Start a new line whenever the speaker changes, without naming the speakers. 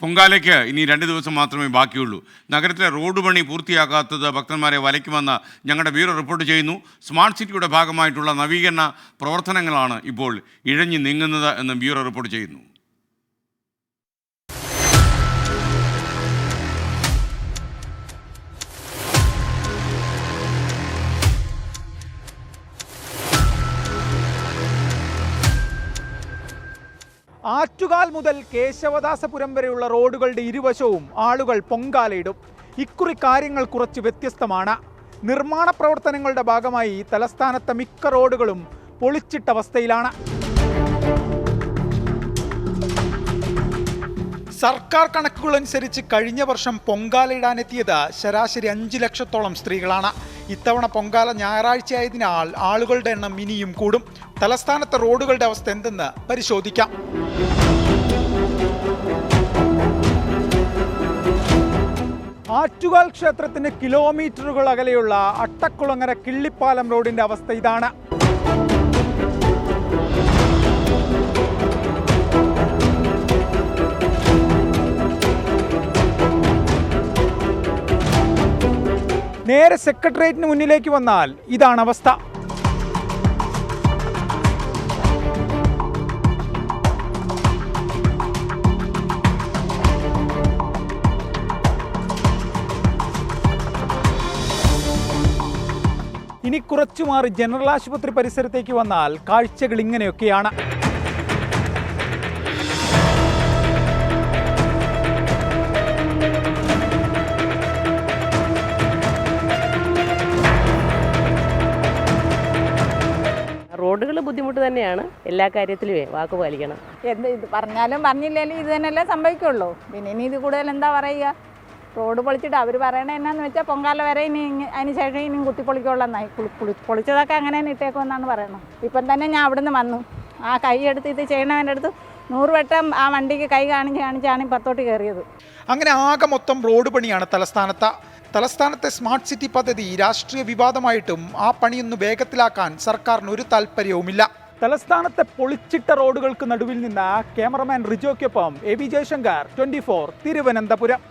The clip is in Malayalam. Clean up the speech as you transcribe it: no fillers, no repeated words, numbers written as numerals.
പൊങ്കാലയ്ക്ക് ഇനി 2 ദിവസം മാത്രമേ ബാക്കിയുള്ളൂ. നഗരത്തിലെ റോഡ് പണി പൂർത്തിയാക്കാത്തത് ഭക്തന്മാരെ വലയ്ക്കുമെന്ന് ഞങ്ങളുടെ ബ്യൂറോ റിപ്പോർട്ട് ചെയ്യുന്നു. സ്മാർട്ട് സിറ്റിയുടെ ഭാഗമായിട്ടുള്ള നവീകരണ പ്രവർത്തനങ്ങളാണ് ഇപ്പോൾ ഇഴഞ്ഞു നീങ്ങുന്നത് എന്ന് ബ്യൂറോ റിപ്പോർട്ട് ചെയ്യുന്നു.
ആറ്റുകാൽ മുതൽ കേശവദാസപുരം വരെയുള്ള റോഡുകളുടെ ഇരുവശവും ആളുകൾ പൊങ്കാലയിടും. ഇക്കുറി കാര്യങ്ങൾ കുറച്ച് വ്യത്യസ്തമാണ്. നിർമ്മാണ പ്രവർത്തനങ്ങളുടെ ഭാഗമായി തലസ്ഥാനത്തെ മിക്ക റോഡുകളും പൊളിച്ചിട്ട അവസ്ഥയിലാണ്. സർക്കാർ കണക്കുകളനുസരിച്ച് കഴിഞ്ഞ വർഷം പൊങ്കാലയിടാനെത്തിയത് ശരാശരി 5 ലക്ഷത്തോളം സ്ത്രീകളാണ്. ഇത്തവണ പൊങ്കാല ഞായറാഴ്ചയായതിനാൽ ആളുകളുടെ എണ്ണം ഇനിയും കൂടും. തലസ്ഥാനത്തെ റോഡുകളുടെ അവസ്ഥ എന്തെന്ന് പരിശോധിക്കാം. ആറ്റുകാൽ ക്ഷേത്രത്തിന് കിലോമീറ്ററുകൾ അകലെയുള്ള അട്ടക്കുളങ്ങര കിള്ളിപ്പാലം റോഡിന്റെ അവസ്ഥ ഇതാണ്. നേരെ സെക്രട്ടേറിയറ്റിന് മുന്നിലേക്ക് വന്നാൽ ഇതാണ് അവസ്ഥ. ഇനി കുറച്ചു മാറി ജനറൽ ആശുപത്രി പരിസരത്തേക്ക് വന്നാൽ കാഴ്ചകൾ ഇങ്ങനെയൊക്കെയാണ്.
റോഡുകൾ ബുദ്ധിമുട്ട് തന്നെയാണ്. എല്ലാ കാര്യത്തിലും വാക്ക് പാലിക്കണം.
എന്ത് ഇത് പറഞ്ഞാലും പറഞ്ഞില്ലെങ്കിലും ഇത് തന്നെയല്ലേ സംഭവിക്കുള്ളൂ. പിന്നെ ഇനി ഇത് കൂടുതൽ എന്താ പറയുക? റോഡ് പൊളിച്ചിട്ട് അവർ പറയണത് എന്നാന്ന് വെച്ചാൽ പൊങ്കാല വരെ ഇനി അതിന് ശേഷം ഇനിയും കുത്തിപ്പൊളിക്കുള്ളന്നായി. പൊളിച്ചതൊക്കെ അങ്ങനെ തന്നെ ഇട്ടേക്കുമെന്നാണ് പറയണത്. ഇപ്പം തന്നെ ഞാൻ അവിടെ നിന്ന് വന്നു. ആ കൈ എടുത്ത് ഇത് ചെയ്യണവൻ്റെ അടുത്ത് 100 വട്ടം ആ വണ്ടിക്ക് കൈ കാണിച്ചാണ് പുറത്തോട്ട് കയറിയത്.
അങ്ങനെ ആകെ മൊത്തം റോഡ് പണിയാണ് തലസ്ഥാനത്തെ സ്മാർട്ട് സിറ്റി പദ്ധതി രാഷ്ട്രീയ വിവാദമായിട്ടും ആ പണിയൊന്ന് വേഗത്തിലാക്കാൻ സർക്കാരിന് ഒരു താല്പര്യവുമില്ല. തലസ്ഥാനത്തെ പൊളിച്ചിട്ട റോഡുകൾക്ക് നടുവിൽ നിന്ന് ക്യാമറമാൻ റിജോയ്ക്കൊപ്പം എ വി ജയശങ്കർ, 24 തിരുവനന്തപുരം.